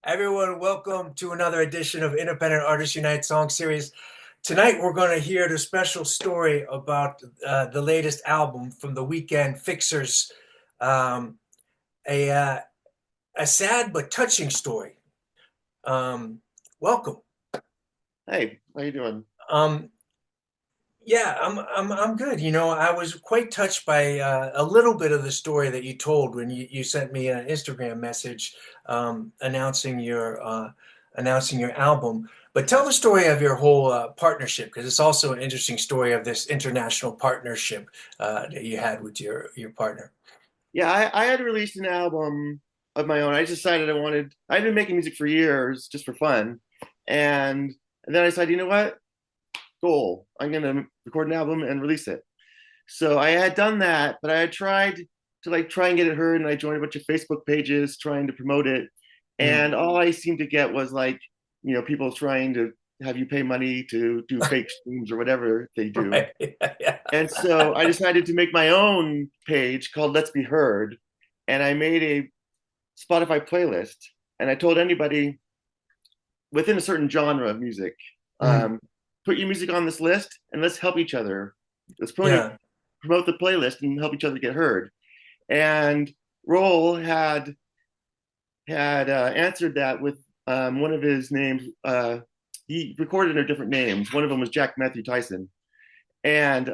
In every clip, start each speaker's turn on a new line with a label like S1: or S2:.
S1: Everyone, welcome to another edition of Independent Artists Unite Song Series. Tonight, we're going to hear the special story about the latest album from The Weeknd, Fixers. Um, a, uh, a sad but touching story. Welcome.
S2: Hey, how you doing?
S1: Um, yeah, I'm good. You know, I was quite touched by a little bit of the story that you told when you sent me an Instagram message announcing your album. But tell the story of your whole partnership, because it's also an interesting story of this international partnership that you had with your partner.
S2: Yeah, I had released an album of my own. I just decided I'd been making music for years just for fun. And, and then I decided, you know what? Goal. I'm going to record an album and release it. So I had done that, but I had tried to try and get it heard. And I joined a bunch of Facebook pages trying to promote it.
S1: Mm.
S2: And all I seemed to get was people trying to have you pay money to do fake streams or whatever they do.
S1: Right. Yeah.
S2: And so I decided to make my own page called Let's Be Heard. And I made a Spotify playlist. And I told anybody within a certain genre of music,
S1: Mm.
S2: put your music on this list and let's help each other. Let's
S1: Yeah.
S2: promote the playlist and help each other get heard. And Roll had answered that with one of his names. He recorded under different names. One of them was Jack Matthew Tyson. And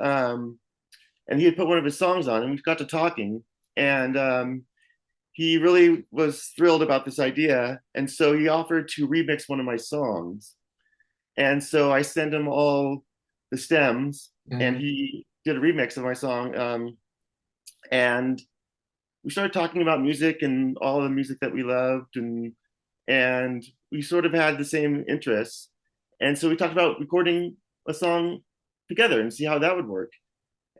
S2: and he had put one of his songs on, and we got to talking, and he really was thrilled about this idea, and so he offered to remix one of my songs, and so I sent him all the stems, and
S1: Hmm.
S2: he did a remix of my song, and we started talking about music and all the music that we loved, and we sort of had the same interests, and so we talked about recording a song together and see how that would work.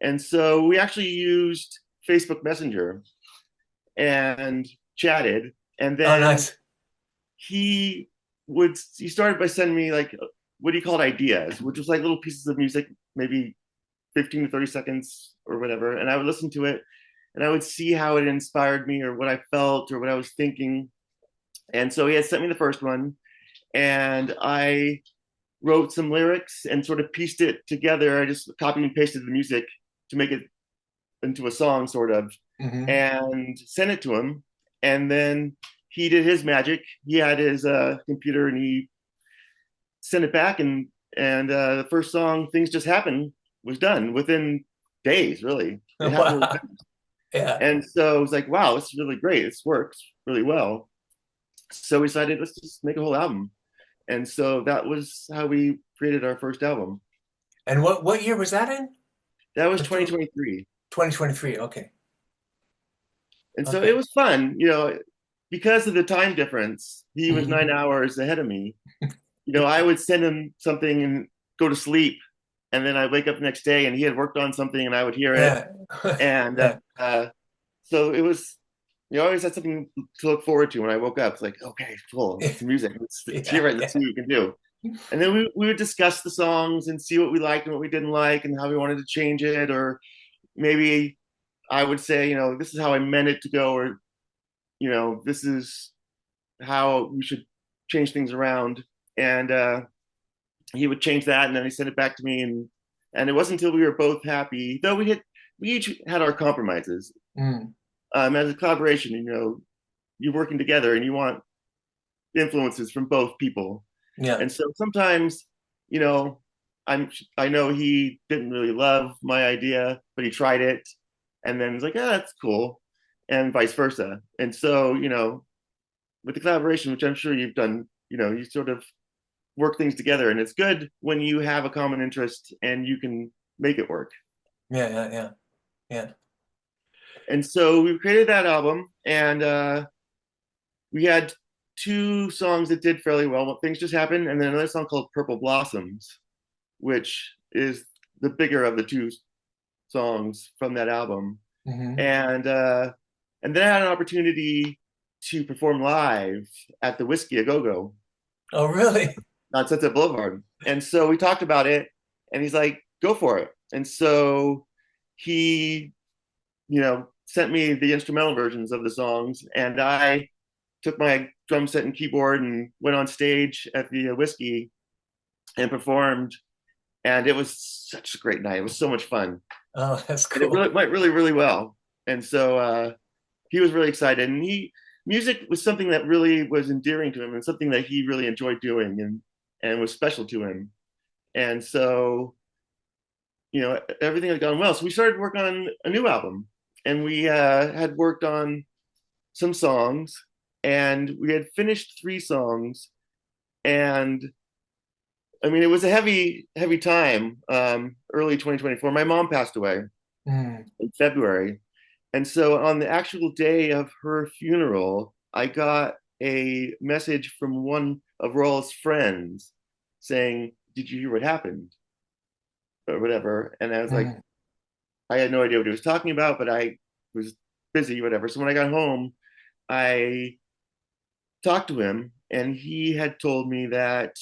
S2: And so we actually used Facebook Messenger and chatted. And
S1: Oh,
S2: then
S1: nice.
S2: he started by sending me what he called ideas, which was like little pieces of music, maybe 15 to 30 seconds or whatever. And I would listen to it and I would see how it inspired me or what I felt or what I was thinking. And so he had sent me the first one and I wrote some lyrics and sort of pieced it together. I just copied and pasted the music to make it into a song, sort of,
S1: Hmm.
S2: and sent it to him. And then he did his magic. He had his computer and he sent it back. And the first song, "Things Just Happen," was done within days. Really, it happened really
S1: Wow.
S2: fast.
S1: Yeah.
S2: And so I was like, "Wow, this is really great. This works really well." So we decided let's just make a whole album. And so that was how we created our first album.
S1: And what year was that in?
S2: That was
S1: The two
S2: 2023.
S1: 2023. Okay.
S2: And so it
S1: Okay.
S2: was fun, because of the time difference. He was
S1: Hmm.
S2: 9 hours ahead of me. I would send him something and go to sleep, and then I'd wake up the next day and he had worked on something and I would hear it.
S1: Yeah.
S2: And
S1: Yeah.
S2: so it was, I always had something to look forward to when I woke up. It's like, okay, cool, it's music. Let's
S1: Yeah.
S2: hear it. Let's see
S1: Yeah.
S2: what we can do. And then we would discuss the songs and see what we liked and what we didn't like and how we wanted to change it. Or maybe I would say, this is how I meant it to go, or this is how we should change things around. And he would change that, and then he sent it back to me, and it wasn't until we were both happy, though we each had our compromises.
S1: Mm.
S2: As a collaboration, you're working together, and you want influences from both people,
S1: Yeah.
S2: and so sometimes, you know, I know he didn't really love my idea, but he tried it, and then he's like, "Ah, that's cool," and vice versa. And so, with the collaboration, which I'm sure you've done, you sort of work things together, and it's good when you have a common interest and you can make it work.
S1: Yeah. Yeah. Yeah. Yeah.
S2: And so we created that album, and we had two songs that did fairly well. Things Just Happened, and then another song called Purple Blossoms, which is the bigger of the two songs from that album.
S1: Hmm.
S2: And then I had an opportunity to perform live at the Whiskey A Go Go
S1: Oh, really?
S2: on Sunset Boulevard. And so we talked about it, and he's like, "Go for it." And so he, sent me the instrumental versions of the songs, and I took my drum set and keyboard and went on stage at the Whiskey and performed. And it was such a great night. It was so much fun.
S1: Oh, that's
S2: And it
S1: cool.
S2: really went really, really well. And so he was really excited. And music was something that really was endearing to him and something that he really enjoyed doing and was special to him. And so, everything had gone well. So we started working on a new album, and we had worked on some songs, and we had finished 3 songs. And I mean, it was a heavy, heavy time. Early 2024, my mom passed away
S1: Mm.
S2: in February. And so on the actual day of her funeral, I got a message from one of Rawls' friends saying, "Did you hear what happened?" Or whatever. And I was like,
S1: Mm.
S2: I had no idea what he was talking about, but I was busy, whatever. So when I got home, I talked to him, and he had told me that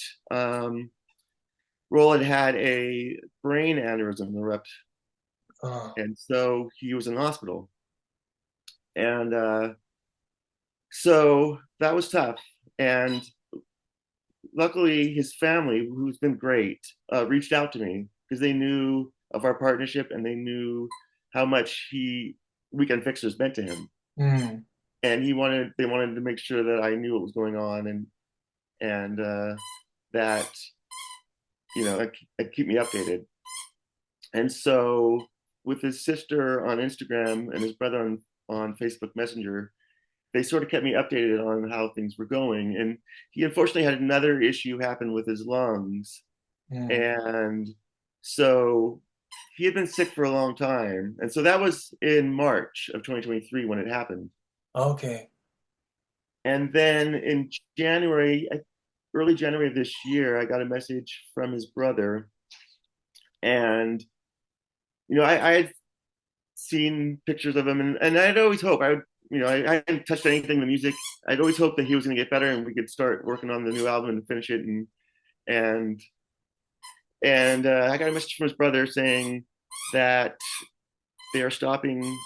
S2: Roland had a brain aneurysm erupt,
S1: Oh.
S2: and so he was in the hospital. And so that was tough. And luckily, his family, who's been great, reached out to me because they knew of our partnership and they knew how much Weekend Fixers meant to him.
S1: Mm.
S2: And they wanted to make sure that I knew what was going on and that I'd keep me updated. And so with his sister on Instagram and his brother on Facebook Messenger, they sort of kept me updated on how things were going. And he unfortunately had another issue happen with his lungs.
S1: Mm.
S2: And so he had been sick for a long time. And so that was in March of 2023 when it happened.
S1: Okay.
S2: And then in early January of this year, I got a message from his brother. And, I had seen pictures of him, and I'd always hope I hadn't touched anything in the music. I'd always hoped that he was going to get better and we could start working on the new album and finish it. And I got a message from his brother saying that they are stopping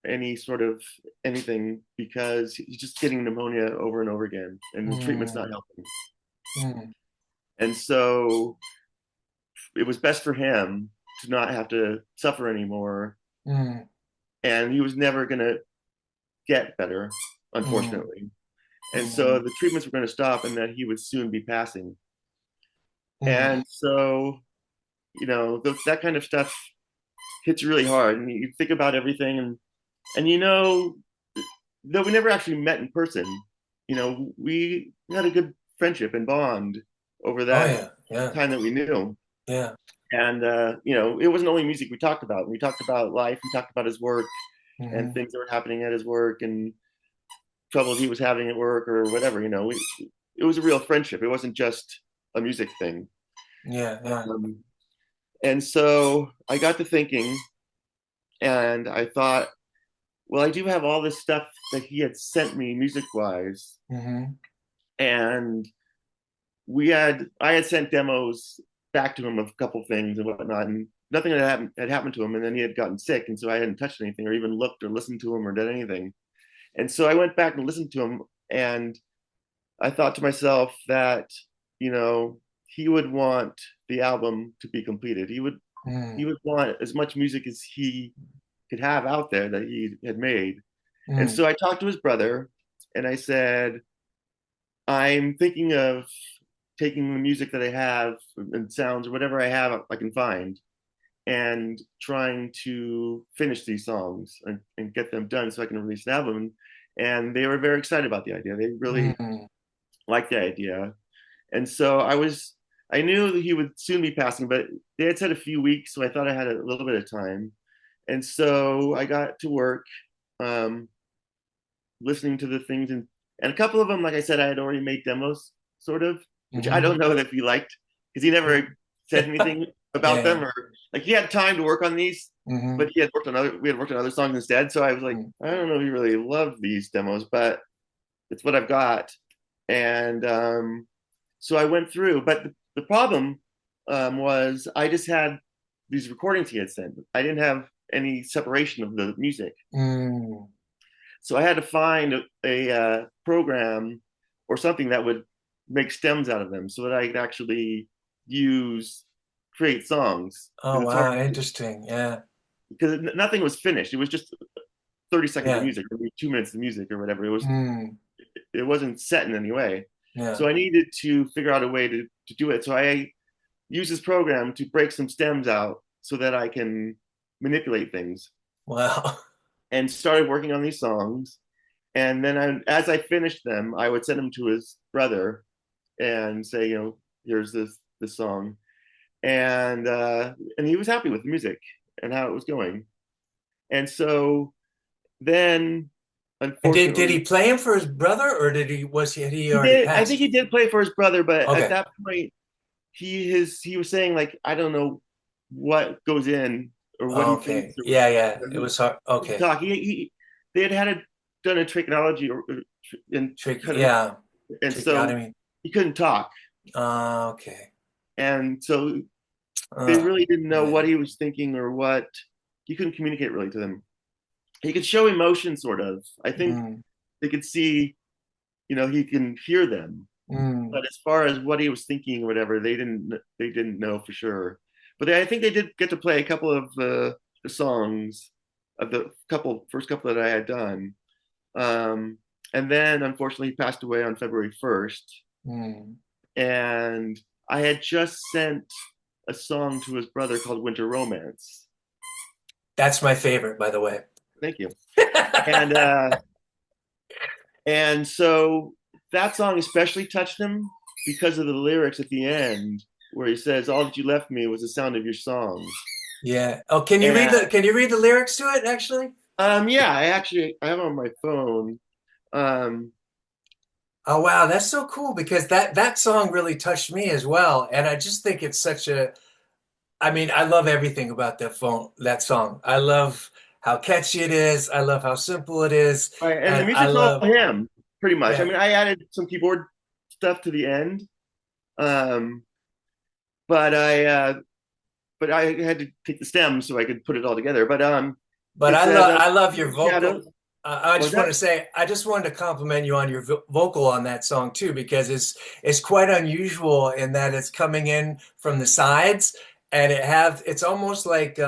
S2: any sort of anything because he's just getting pneumonia over and over again, and the treatment's not
S1: Mm.
S2: helping.
S1: Mm.
S2: And so it was best for him to not have to suffer anymore.
S1: Mm.
S2: And he was never going to get better,
S1: Mm.
S2: unfortunately. And so
S1: Mm.
S2: the treatments were going to stop and that he would soon be passing.
S1: Mm.
S2: And so, that kind of stuff hits really hard. And you think about everything and though we never actually met in person, we had a good friendship and bond over
S1: Oh
S2: that
S1: yeah. Yeah.
S2: time that we knew.
S1: Yeah.
S2: And it wasn't only music we talked about. We talked about life, we talked about his work and
S1: Hmm.
S2: things that were happening at his work and troubles he was having at work or whatever. It was a real friendship. It wasn't just a music thing.
S1: Yeah. Yeah.
S2: Um, and so I got to thinking, and I thought, well, I do have all this stuff that he had sent me music wise,
S1: Hmm.
S2: and I had sent demos back to him of a couple things and whatnot, and nothing had happened to him. And then he had gotten sick, and so I hadn't touched anything or even looked or listened to him or did anything. And so I went back and listened to him, and I thought to myself that, you know, he would want the album to be completed. He
S1: Mm.
S2: would want as much music as he could have out there that he had made. And
S1: Mm.
S2: so I talked to his brother and I said, I'm thinking of taking the music that I have and sounds or whatever I can find and trying to finish these songs and get them done so I can release an album. And they were very excited about the idea. They really
S1: Mm.
S2: liked the idea. And so I knew that he would soon be passing, but they had said a few weeks, so I thought I had a little bit of time. And so I got to work um, listening to the things, and a couple of them, like I said, I had already made demos, sort of, which I
S1: Hmm.
S2: don't know if he liked because he never said anything about
S1: Yeah.
S2: them or like he had time to work on these,
S1: Hmm.
S2: but we had worked on other songs instead. So I was like,
S1: Mm.
S2: I don't know if he really loved these demos, but it's what I've got. And so I went through, but the problem was I just had these recordings he had sent. I didn't have any separation of the music.
S1: Mm.
S2: So I had to find a program or something that would make stems out of them so that I could actually use create songs
S1: Oh,
S2: because it's hard
S1: wow. Interesting. Yeah.
S2: because nothing was finished. It was just 30 seconds of
S1: Yeah.
S2: music or maybe 2 minutes of music or whatever.
S1: Mm,
S2: It wasn't set in any way.
S1: yeah.
S2: So I needed to figure out a way to do it. So I use this program to break some stems out so that I can manipulate things
S1: Wow.
S2: and started working on these songs. And then as I finished them, I would send them to his brother and say, here's this song, and he was happy with the music and how it was going. And so then,
S1: And did he
S2: unfortunately,
S1: play him for his brother, or had he
S2: he
S1: already
S2: did. I think
S1: passed?
S2: he did play for his brother, but at
S1: Okay.
S2: that point, he was saying like, I don't know what goes in or what he thinks
S1: Okay.
S2: or
S1: Yeah, yeah.
S2: what
S1: It was hard. Okay.
S2: talk. They had done a trichology and
S1: Trick.
S2: kind of,
S1: Yeah.
S2: and so
S1: Tracheotomy.
S2: he couldn't talk,
S1: Okay.
S2: and so they
S1: Oh,
S2: really didn't know what
S1: man.
S2: he was thinking or what he couldn't communicate really to them. He could show emotion, sort of. I think
S1: Mm,
S2: they could see, he can hear them,
S1: mm.
S2: but as far as what he was thinking or whatever, they didn't know for sure. But I think they did get to play a couple of the songs of the first couple that I had done. Um, and then unfortunately he passed away on February 1st.
S1: Mm.
S2: And I had just sent a song to his brother called Winter Romance.
S1: That's my favorite, by the way.
S2: Thank you. And and so that song especially touched him because of the lyrics at the end where he says, "All that you left me was the sound of your songs."
S1: Yeah. Oh, can you read
S2: And
S1: the lyrics to it, actually?
S2: yeah, I have it on my phone. Um,
S1: Oh, wow, that's so cool because that song really touched me as well. And I just think it's such a I mean, I love everything about that song. I love how catchy it is. I love how simple it is.
S2: right, and the
S1: And I
S2: music's all
S1: love,
S2: him, pretty much. I
S1: yeah,
S2: mean, I added some keyboard stuff to the end, um, but I had to take the stems so I could put it all together. But
S1: but
S2: it says,
S1: I love your vocal.
S2: shadows.
S1: I
S2: Was
S1: just want
S2: that?
S1: to say, I just wanted to compliment you on your vocal on that song too, because it's quite unusual in that it's coming in from the sides, and it's almost like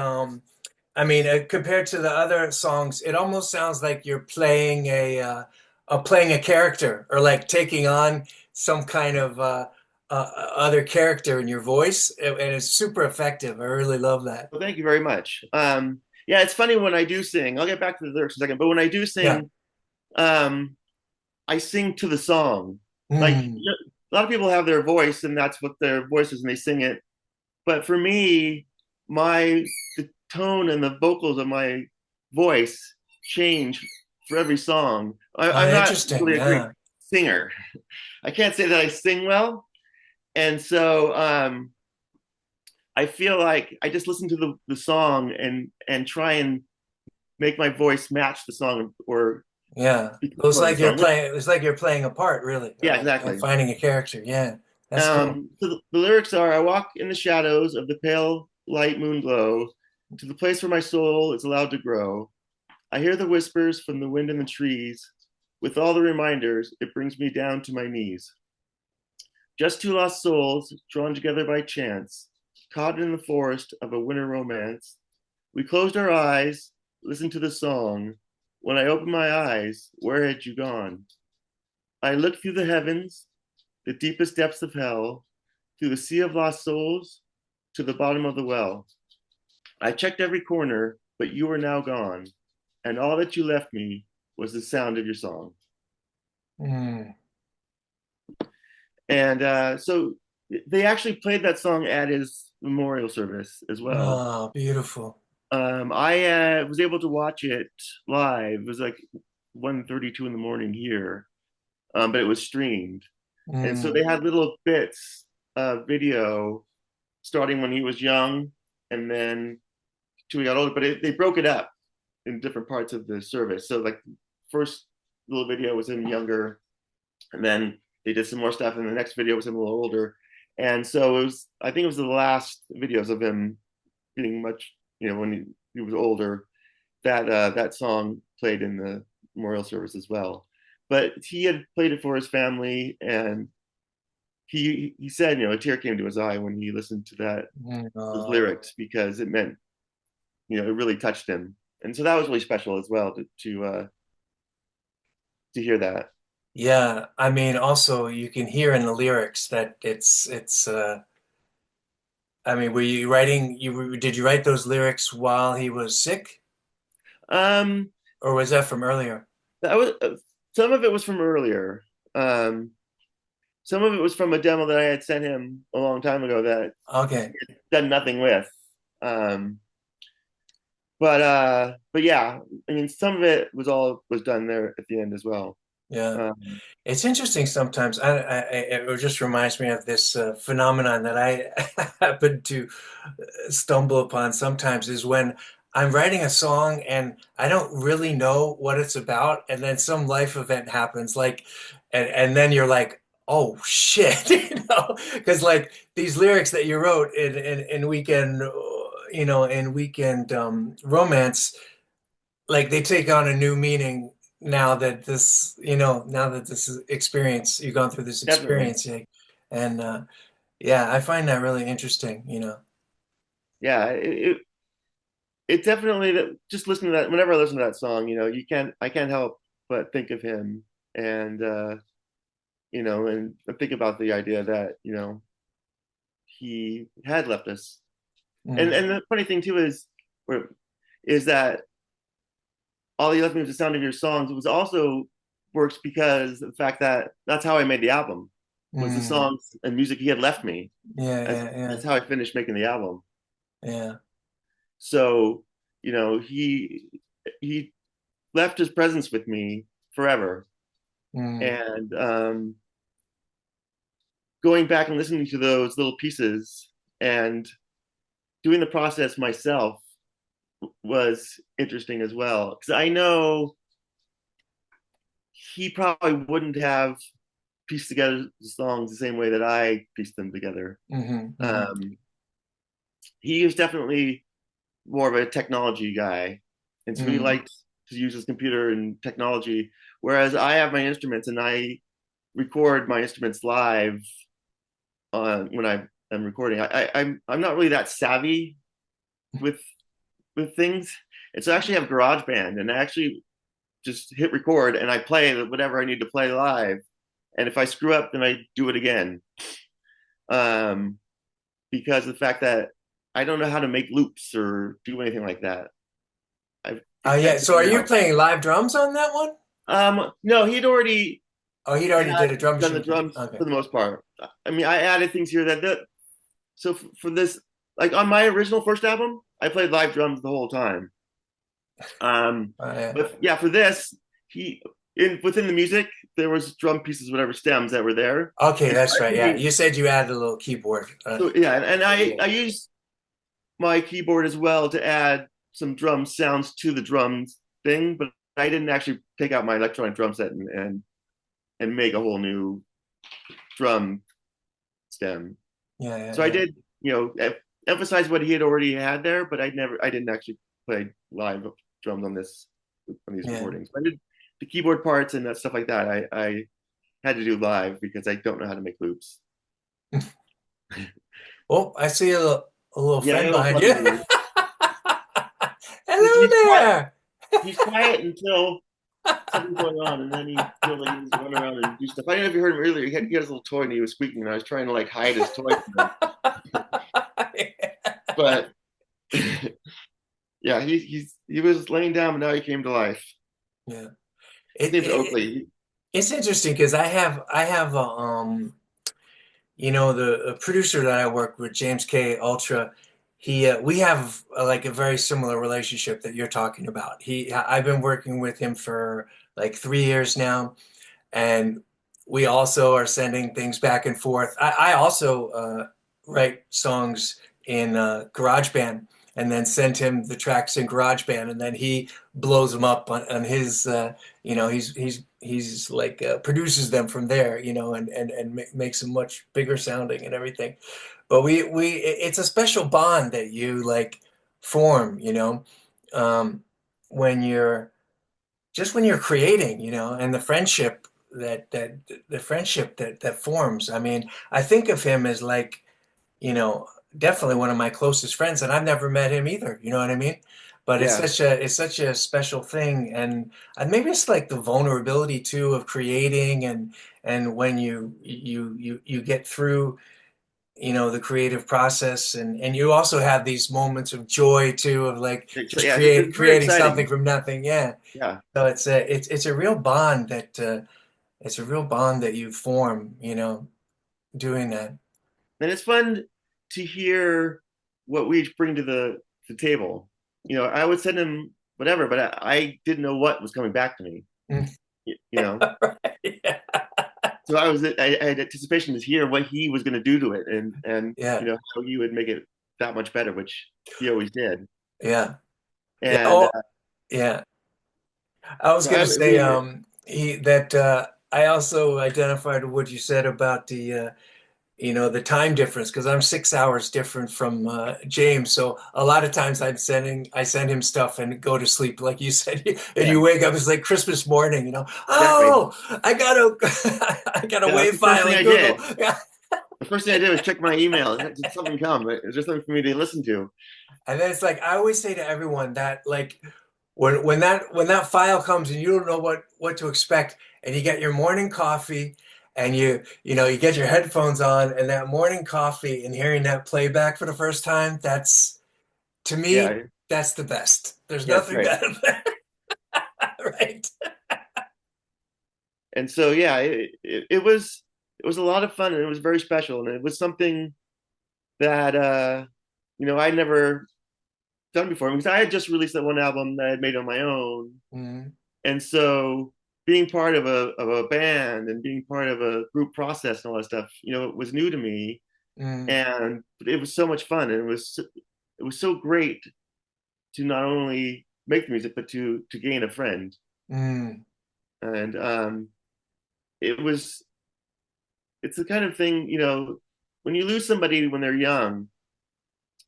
S1: I mean, compared to the other songs, it almost sounds like you're playing a character or like taking on some kind of other character in your voice, and it's super effective. I really love that.
S2: Well, thank you very much. Yeah, it's funny when I do sing. I'll get back to the lyrics in a second, but when I do
S1: Yeah.
S2: sing, I sing to the song. Like
S1: Mm.
S2: a lot of people have their voice, and that's what their voice is, and they sing it. But for me, the tone and the vocals of my voice change for every song. I'm not
S1: Interesting.
S2: really a great
S1: Yeah.
S2: singer. I can't say that I sing well, and so I feel like I just listen to the song and try and make my voice match the song or
S1: Yeah.
S2: become part of the song.
S1: It's like you're playing a part, really, or
S2: Yeah,
S1: like
S2: exactly.
S1: finding a character. Yeah. That's cool.
S2: So the lyrics are: I walk in the shadows of the pale light moon glow to the place where my soul is allowed to grow. I hear the whispers from the wind in the trees. With all the reminders, it brings me down to my knees. Just two lost souls drawn together by chance, caught in the forest of a winter romance. We closed our eyes, listened to the song. When I opened my eyes, where had you gone? I looked through the heavens, the deepest depths of hell, through the sea of lost souls, to the bottom of the well. I checked every corner, but you were now gone, and all that you left me was the sound of your song.
S1: Mm.
S2: And so they actually played that song at his memorial service as well.
S1: Oh, beautiful.
S2: I was able to watch it live. It was like 1:32 in the morning here, but it was streamed. And so they
S1: Mm.
S2: had little bits of video starting when he was young and then till he got older, but they broke it up in different parts of the service. So like first little video was him younger, and then they did some more stuff, and the next video was him a little older. And so I think it was the last videos of him getting much, when he was older, that that song played in the memorial service as well. But he had played it for his family, and he said, a tear came to his eye when he listened to those
S1: Mm.
S2: lyrics, because it meant, it really touched him, and so that was really special as well to hear that.
S1: Yeah, I mean, also you can hear in the lyrics that it's. I mean, were you writing? Did you write those lyrics while he was sick,
S2: Um,
S1: or was that from earlier?
S2: that was some of it was from earlier. Um, some of it was from a demo that I had sent him a long time ago that
S1: Okay,
S2: done nothing with. Um, but yeah, I mean, some of it was done there at the end as well.
S1: yeah.
S2: Um,
S1: It's interesting sometimes. It just reminds me of this phenomenon that I happen to stumble upon sometimes is when I'm writing a song and I don't really know what it's about, and then some life event happens, like, and then you're like, oh shit, because like these lyrics that you wrote in Weekend, in Weekend Romance, like they take on a new meaning now that now that this experience, you've gone through this
S2: Definitely.
S1: experience, and yeah, I find that really interesting.
S2: Yeah, it definitely, that just listening to that, whenever I listen to that song, I can't help but think of him, and and think about the idea that, he had left us. And
S1: Mm.
S2: the funny thing too is that all he left me was the sound of your songs. It was also works because of the fact that that's how I made the album, was the
S1: Mm.
S2: songs and music he had left me.
S1: Yeah,
S2: As
S1: yeah, yeah,
S2: that's how I finished making the album.
S1: yeah.
S2: So, he left his presence with me forever.
S1: Mm.
S2: And going back and listening to those little pieces and doing the process myself was interesting as well. Because I know he probably wouldn't have pieced together the songs the same way that I pieced them together.
S1: Hmm. Hmm.
S2: Um, he was definitely more of a technology guy, and so he
S1: Mm.
S2: liked to use his computer and technology. Whereas I have my instruments and I record my instruments live when I am recording. I'm not really that savvy with things, and so I actually have GarageBand, and I actually just hit record and I play whatever I need to play live. And if I screw up, then I do it again. Um, because of the fact that I don't know how to make loops or do anything like that. I've
S1: Yeah.
S2: tried
S1: So are
S2: figuring
S1: you
S2: out.
S1: playing live drums on that one?
S2: No, he'd already
S1: Oh, he'd already
S2: had
S1: did a drum
S2: done the
S1: machine thing.
S2: drums
S1: Okay.
S2: for the most part. I mean, I added things here so for this, like on my original first album, I played live drums the whole time.
S1: Yeah.
S2: But yeah, for this, he within the music there was drum pieces, whatever stems that were there,
S1: Okay,
S2: and so
S1: that's right. Yeah, you said you added a little keyboard.
S2: yeah, and I used my keyboard as well to add some drum sounds to the drums thing, but I didn't actually take out my electronic drum set and make a whole new drum stem.
S1: Yeah, yeah,
S2: So I
S1: yeah,
S2: did, emphasize what he had already had there, but I didn't actually play live drums on these
S1: yeah.
S2: recordings. But I did the keyboard parts and that stuff like that. I had to do live because I don't know how to make loops.
S1: Oh, I see a little
S2: Yeah, I
S1: friend
S2: got a little
S1: behind
S2: puppy
S1: you.
S2: here.
S1: Hello
S2: He's quiet.
S1: there.
S2: He's quiet until something's going on, and then he feels like he needs to run around and do stuff. I don't know if you heard him earlier. He had his little toy and he was squeaking, and I was trying to like hide his toy from him. But yeah, he was laying down, but now he came to life.
S1: Yeah.
S2: His
S1: It,
S2: name's
S1: it
S2: Oakley.
S1: it's interesting because I have the producer that I work with, James K. Ultra. We have like a very similar relationship that you're talking about. I've been working with him for like 3 years now, and we also are sending things back and forth. I also write songs in GarageBand and then send him the tracks in GarageBand, and then he blows them up on his. He's like produces them from there, and makes them much bigger sounding and everything. But it's a special bond that you like form, um, when you're just when you're creating, and the friendship that forms. I mean, I think of him as like, you know, definitely one of my closest friends, and I've never met him either. You know what I mean? But
S2: Yeah,
S1: it's such a special thing, and maybe it's like the vulnerability too of creating, and when you get through, the creative process, and you also have these moments of joy too of like just
S2: yeah, it's very
S1: creating something
S2: exciting.
S1: from nothing. Yeah.
S2: Yeah,
S1: So it's a real bond that you form, doing that.
S2: and it's fun to hear what we each bring to the table. I would send him whatever, but I didn't know what was coming back to me.
S1: Mm.
S2: You know,
S1: Yeah.
S2: so I had anticipation to hear what he was going to do to it, and
S1: Yeah.
S2: how he would make it that much better, which he always did.
S1: Yeah. Yeah.
S2: And
S1: Oh, yeah. I was
S2: so
S1: gonna
S2: I
S1: say,
S2: mean,
S1: I also identified what you said about the time difference because I'm 6 hours different from James. So a lot of times I send him stuff and go to sleep, like you said, and
S2: yeah,
S1: you wake up, it's like Christmas morning,
S2: exactly.
S1: Oh, I got a, I got a
S2: Yeah, that's
S1: wave
S2: the first
S1: file
S2: thing
S1: in
S2: I
S1: Google.
S2: did.
S1: Yeah.
S2: The first thing I did was check my email. Did something come? Is there something for me to listen to?
S1: And then it's like I always say to everyone that like when that file comes and you don't know what to expect, and you get your morning coffee, and you get your headphones on, and that morning coffee and hearing that playback for the first time, that's to me,
S2: Yeah,
S1: that's the best. There's
S2: yeah, it's
S1: nothing
S2: great.
S1: better than right.
S2: And so yeah, it was a lot of fun, and it was very special, and it was something that I never done before because I had just released that one album that I had made on my own,
S1: Mm,
S2: and so being part of a band and being part of a group process and all that stuff, it was new to me,
S1: mm,
S2: and it was so much fun, and it was so great to not only make the music but to gain a friend,
S1: mm,
S2: and it was it's the kind of thing, when you lose somebody when they're young,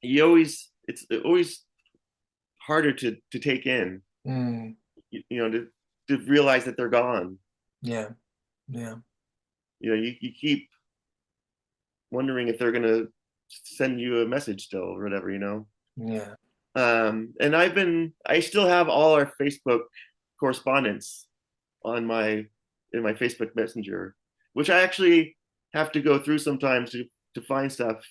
S2: it's always harder to take in,
S1: mm.
S2: to realize that they're gone.
S1: Yeah, yeah,
S2: You keep wondering if they're gonna send you a message still or whatever,
S1: yeah.
S2: and I still have all our Facebook correspondence on my in my Facebook Messenger, which I actually have to go through sometimes to find stuff.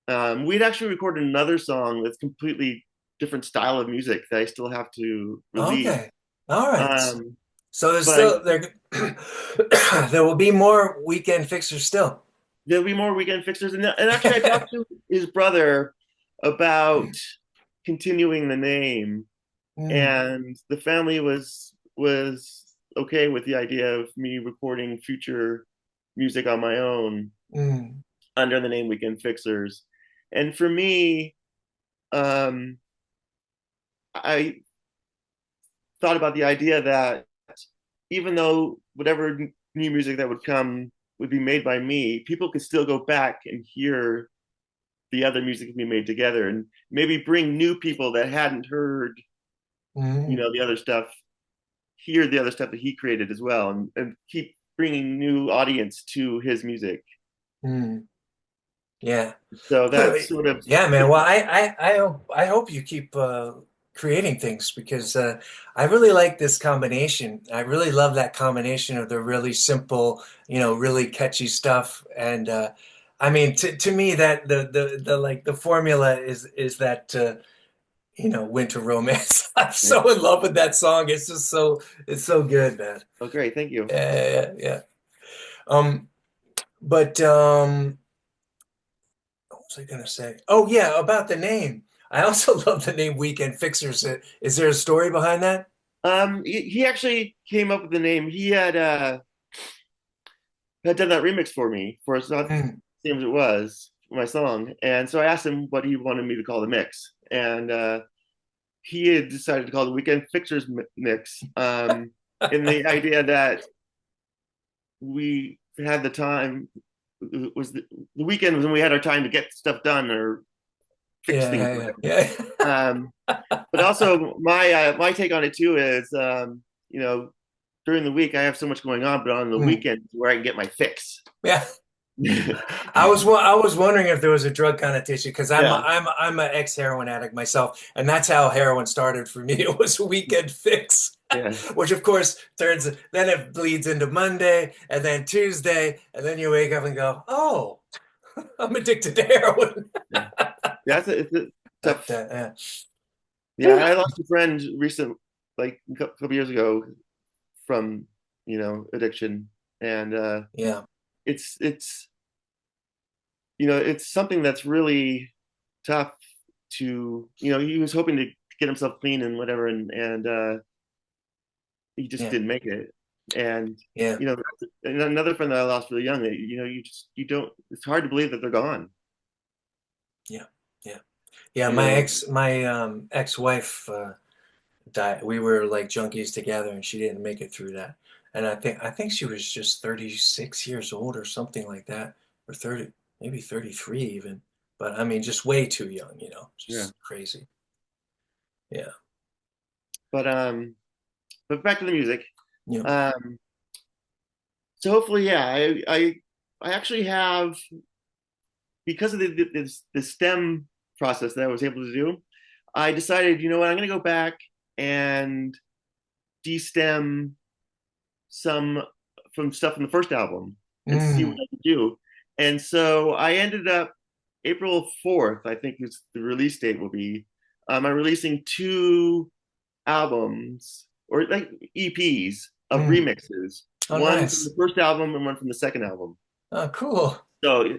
S2: We'd actually recorded another song that's completely different style of music that I still have to release.
S1: Okay. All right.
S2: Um,
S1: So there's
S2: but
S1: still there there will be more weekend fixers still.
S2: there'll be more weekend fixers, and actually, I talked to his brother about continuing the name,
S1: Mm,
S2: and the family was okay with the idea of me recording future music on my own
S1: mm,
S2: under the name Weekend Fixers. And for me, um, I thought about the idea that even though whatever new music that would come would be made by me, people could still go back and hear the other music we made together, and maybe bring new people that hadn't heard,
S1: mm,
S2: the other stuff, hear the other stuff that he created as well, and keep bringing new audience to his music.
S1: mm. Yeah.
S2: So that's sort of
S1: Yeah, man. Well, I hope you keep creating things because I really like this combination. I really love that combination of the really simple, really catchy stuff. And I mean, to me, that the like the formula is that winter romance. I'm
S2: yeah.
S1: so in love with that song. It's so good, man.
S2: Oh, great, thank you.
S1: Yeah, yeah, yeah. But what was I gonna say? Oh yeah, about the name. I also love the name Weekend Fixers. Is there a story behind that?
S2: He actually came up with the name. He had done that remix for me for It's Not
S1: Mm,
S2: the Same as It Was, my song, and so I asked him what he wanted me to call the mix, and he had decided to call it the Weekend Fixers mix, in the idea that we had the time, it was the weekend was when we had our time to get stuff done, or fix things.
S1: Yeah, yeah, yeah.
S2: Um, but also my take on it too is you know, during the week I have so much going on, but on the
S1: Mm,
S2: weekend where I can get my fix.
S1: yeah.
S2: Yeah.
S1: I was wondering if there was a drug connotation because I'm an ex heroin addict myself, and that's how heroin started for me. It was a weekend fix,
S2: Yeah.
S1: which of course turns then it bleeds into Monday and then Tuesday, and then you wake up and go, "Oh, I'm addicted to heroin."
S2: Yeah. Yeah, it's a
S1: But
S2: tough. Yeah,
S1: Whew.
S2: I lost a friend like a couple years ago from addiction, and
S1: Yeah,
S2: it's it's something that's really tough to he was hoping to get himself clean and whatever, and he just
S1: yeah,
S2: didn't make it, and
S1: yeah,
S2: and another friend that I lost really young, you don't, it's hard to believe that they're gone.
S1: yeah, yeah, yeah.
S2: you know
S1: My ex-wife died. We were like junkies together, and she didn't make it through that. And I think she was just 36 years old or something like that, or 30, maybe 33 even. But I mean, just way too young,
S2: yeah,
S1: just crazy. Yeah,
S2: but back to the music.
S1: yeah.
S2: um so hopefully, yeah, I actually have, because of the STEM process that I was able to do, I decided, you know what, I'm going to go back and de-stem some from stuff from the first album and see what
S1: Mm,
S2: I can do. And so I ended up April 4th, I think is the release date will be. I'm releasing two albums or like EPs of
S1: mm.
S2: remixes,
S1: Oh,
S2: one from
S1: nice.
S2: the first album and one from the second album.
S1: Oh, cool.
S2: So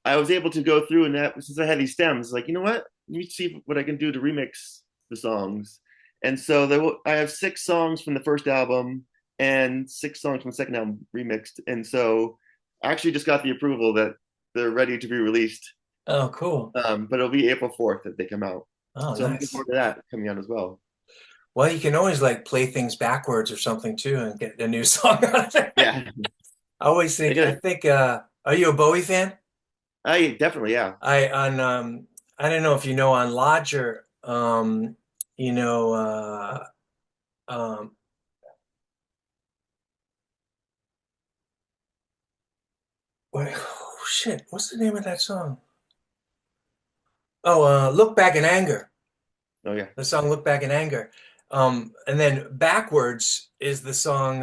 S2: I was able to go through, and that, since I had these stems, like, you know what? Let me see what I can do to remix the songs. And so I have 6 songs from the first album and 6 songs from the second album remixed. And so I actually just got the approval that they're ready to be released.
S1: Oh, cool.
S2: But it'll be April 4th that they come out.
S1: Oh,
S2: So I'm looking
S1: nice.
S2: forward to that coming out as well.
S1: Well, you can always like play things backwards or something too and get a new song out of there.
S2: Yeah.
S1: I think are you a Bowie fan?
S2: I definitely, yeah.
S1: I don't know if you know on Lodger, you know um oh shit, what's the name of that song? Oh, Look Back in Anger.
S2: Oh, yeah.
S1: The song Look Back in Anger. And then Backwards is the song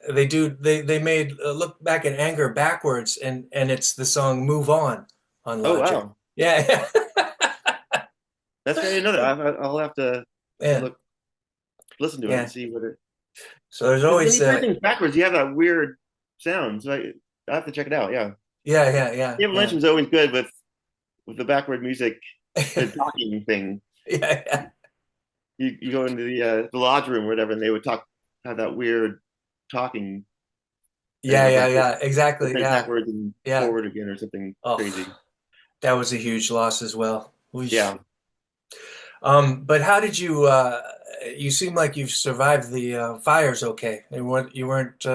S1: they made Look Back in Anger backwards, and it's the song Move on
S2: Oh,
S1: Lodger.
S2: wow.
S1: Yeah.
S2: That's, I didn't know that. I'll have to
S1: Yeah.
S2: look, listen to it and
S1: Yeah.
S2: see what it.
S1: So there's
S2: Because when
S1: always
S2: you play things backwards, you have that weird sound. So I have to check it out. Yeah, David Lynch
S1: yeah.
S2: was always good with the backward music, the talking thing.
S1: Yeah.
S2: You go into the lodge room or whatever, and they would have that weird talking, and it was like
S1: Yeah. Exactly.
S2: went
S1: Yeah.
S2: backwards and
S1: Yeah.
S2: forward again or something
S1: Oh,
S2: crazy.
S1: that was a huge loss as well. Oof.
S2: Yeah,
S1: But how did you seem like you've survived the fires okay. You weren't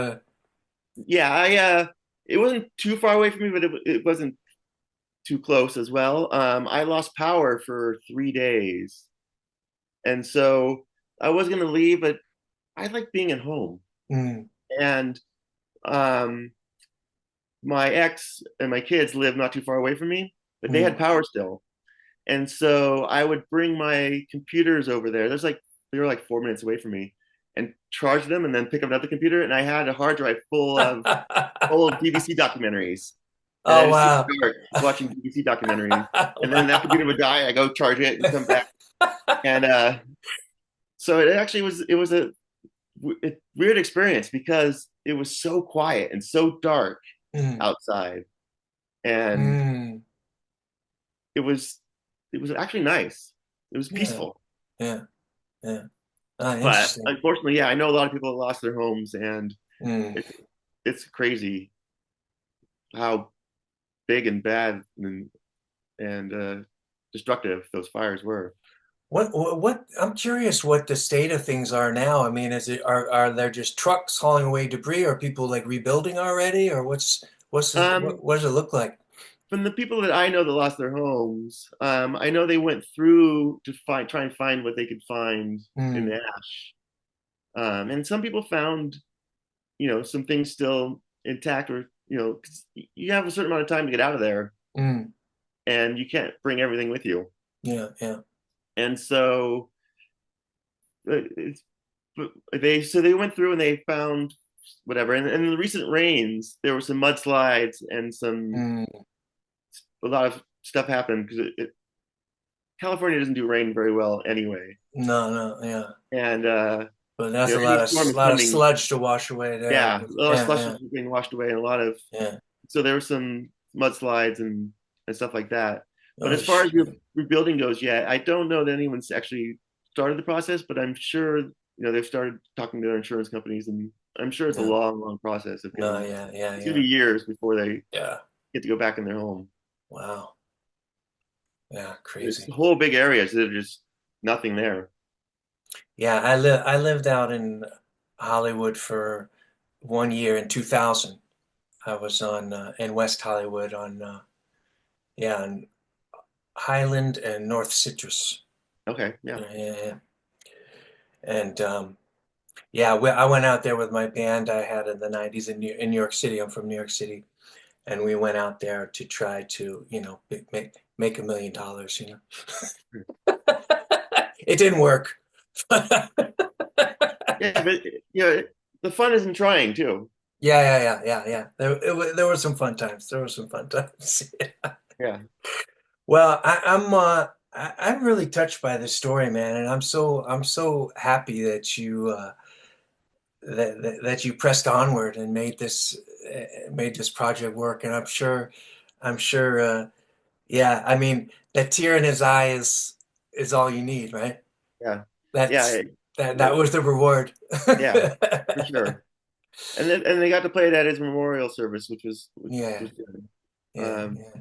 S2: yeah. It wasn't too far away from me, but it wasn't too close as well. I lost power for 3 days, and so I was gonna leave, but I like being at home.
S1: mm,
S2: And um, my ex and my kids live not too far away from me, but they
S1: mm.
S2: had power still. And so I would bring my computers over there. They were like 4 minutes away from me, and charge them, and then pick up another computer. And I had a hard drive full of old BBC documentaries, and I
S1: Oh
S2: just sit
S1: wow.
S2: in the dark watching BBC documentaries. And then that computer would die. I go charge it and come back. And so it actually was a weird experience because it was so quiet and so dark
S1: Mm,
S2: outside, and
S1: mm.
S2: it was actually nice. It was
S1: Yeah.
S2: peaceful.
S1: Yeah. Yeah. Ah,
S2: But
S1: interesting.
S2: unfortunately, yeah, I know a lot of people lost their homes, and
S1: Mm.
S2: it's it's crazy how big and bad and destructive those fires were.
S1: What I'm curious what the state of things are now. I mean, are there just trucks hauling away debris? Are people like rebuilding already, or what
S2: Um,
S1: does it look like?
S2: from the people that I know that lost their homes, I know they went through to try and find what they could find in the
S1: Mm,
S2: ash. And some people found, some things still intact, or, 'cause you have a certain amount of time to get out of there,
S1: mm,
S2: and you can't bring everything with you.
S1: yeah, yeah.
S2: And so it's, they went through and they found whatever. And in the recent rains, there were some mudslides and
S1: Mm,
S2: a lot of stuff happened because California doesn't do rain very well anyway.
S1: no, no, yeah.
S2: And
S1: But that's a
S2: any storm is
S1: lot of
S2: coming.
S1: sludge to wash away there.
S2: Yeah, a lot of
S1: Yeah,
S2: slush
S1: yeah,
S2: was being washed away, and a lot of
S1: yeah.
S2: so there were some mudslides and stuff like that. But
S1: Oh
S2: as far as
S1: shit.
S2: rebuilding goes, yeah, I don't know that anyone's actually started the process, but I'm sure they've started talking to their insurance companies, and I'm sure it's a
S1: Yeah.
S2: long, long process of
S1: No,
S2: getting.
S1: yeah, yeah,
S2: It's gonna be
S1: yeah.
S2: years before they
S1: Yeah.
S2: get to go back in their home.
S1: Wow. Yeah,
S2: There's
S1: crazy.
S2: whole big areas that are just nothing there.
S1: Yeah, I lived out in Hollywood for 1 year in 2000. I was on in West Hollywood on yeah, on Highland and North Citrus.
S2: Okay, yeah,
S1: Yeah, yeah, yeah. And yeah, I went out there with my band I had in the 90s in New York City. I'm from New York City, and we went out there to try to, make $1 million, It didn't work.
S2: yeah, but the fun is in trying too.
S1: Yeah, yeah, yeah, yeah, yeah. There were some fun times. There were some fun times.
S2: Yeah,
S1: Well, I'm really touched by this story, man, and I'm so happy that that you pressed onward and made this project work. And I'm sure, yeah. I mean, that tear in his eye is all you need, right?
S2: yeah,
S1: That's
S2: yeah,
S1: that was the reward.
S2: yeah, for sure. And they got to play it at his memorial service, which
S1: Yeah,
S2: was good.
S1: yeah,
S2: Um,
S1: yeah.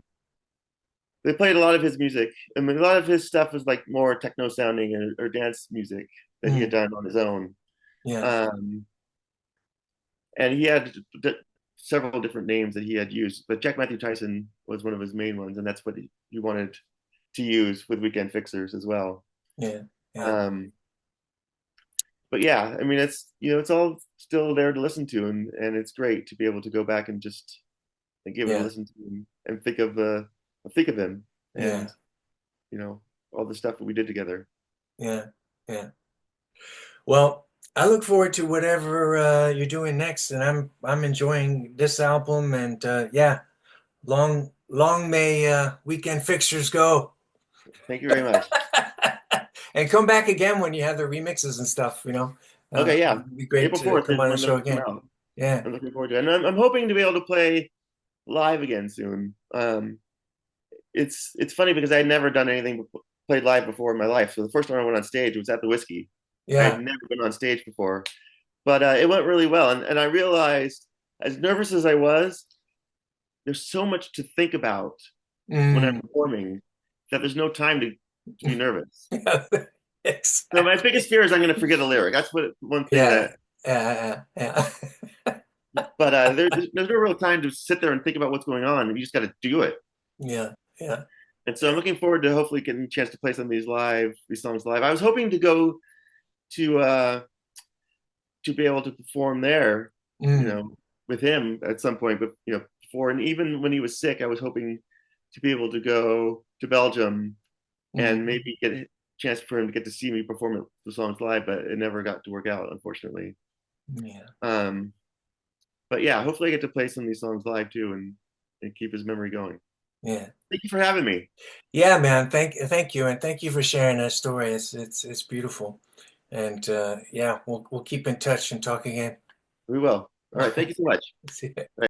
S2: they played a lot of his music. I mean, a lot of his stuff was like more techno sounding or dance music that he had
S1: Mm,
S2: done on his own.
S1: yeah,
S2: Um, and he had several different names that he had used, but Jack Matthew Tyson was one of his main ones, and that's what he wanted to use with Weekend Fixers as well.
S1: yeah, yeah,
S2: Um, but yeah, I mean, it's all still there to listen to, and it's great to be able to go back and just and give it a
S1: yeah,
S2: listen to and think of him
S1: yeah,
S2: and all the stuff that we did together.
S1: yeah, yeah. Well, I look forward to whatever you're doing next, and I'm enjoying this album, and yeah, long may Weekend Fixtures go.
S2: Thank you very much.
S1: And come back again when you have the remixes and stuff,
S2: Okay, yeah,
S1: it'd be great
S2: April
S1: to
S2: 4th
S1: come
S2: is
S1: on the
S2: when
S1: show
S2: those come
S1: again.
S2: out.
S1: Yeah.
S2: I'm looking forward to it, and I'm hoping to be able to play live again soon. It's funny because I had never done anything played live before in my life. So the first time I went on stage was at the Whiskey. I had
S1: Yeah.
S2: never been on stage before, but it went really well. And I realized, as nervous as I was, there's so much to think about when I'm
S1: Mm.
S2: performing that there's no time to be nervous. So my
S1: Exactly.
S2: biggest fear is I'm going to forget a lyric. That's what one thing
S1: Yeah.
S2: that.
S1: Yeah. Yeah.
S2: But there's no real time to sit there and think about what's going on. You just got to do it.
S1: Yeah. Yeah.
S2: And so I'm looking forward to hopefully getting a chance to play some of these songs live. I was hoping to go to be able to perform there, you
S1: Mm.
S2: know, with him at some point. But before, and even when he was sick, I was hoping to be able to go to Belgium and
S1: Mm.
S2: maybe get a chance for him to get to see me perform the songs live. But it never got to work out, unfortunately.
S1: Yeah.
S2: Um, but yeah, hopefully I get to play some of these songs live too, and keep his memory going.
S1: Yeah.
S2: Thank you for having me.
S1: Yeah, man. Thank you, and thank you for sharing that story. It's beautiful, and yeah, we'll keep in touch and talk again.
S2: We will. All right. Thank you so much.
S1: See ya.
S2: All right.